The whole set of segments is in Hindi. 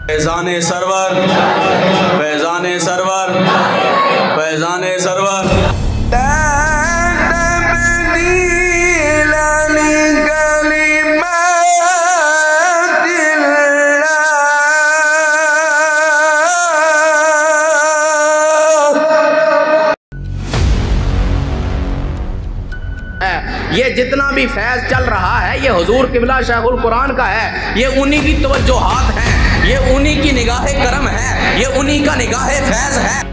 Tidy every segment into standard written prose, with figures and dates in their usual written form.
फैज़ाने सरवर, फैज़ाने सरवर, फैज़ाने सरवर। ये जितना भी फैज़ चल रहा है ये हुजूर किबला शेखुल कुरान का है। ये उन्हीं की तवज्जोहात हैं, ये उन्हीं की निगाहे करम है, ये उन्हीं का निगाहे फैज़ है।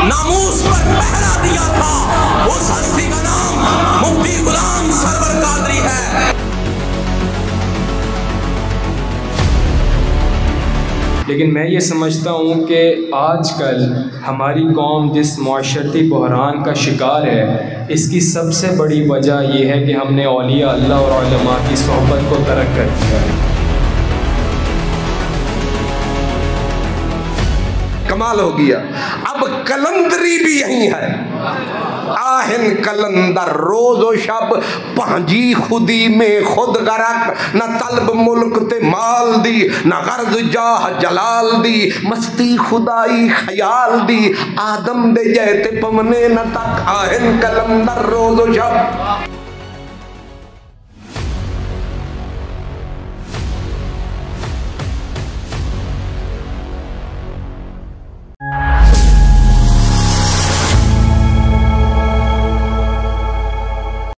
नामूस पर पहरा दिया था, उस हस्ती का नाम मुफ्ती गुलाम सरवर कादरी है। लेकिन मैं ये समझता हूँ कि आजकल हमारी कौम जिस माशरती बहरान का शिकार है, इसकी सबसे बड़ी वजह यह है कि हमने औलिया अल्लाह और उलमा की सोहबत को तर्क कर दिया है। कमाल हो गया। अब कलंदरी भी यही है। आहिन कलंदर रोज़ो शब पहजी खुदी में खुद गरक, न तलब मुल्क ते माल दी, न गर्ज जाह जलाल दी, मस्ती खुदाई ख्याल दी, आदम दे जैते पवने न तक। आहिन कलंदर रोज़ो शब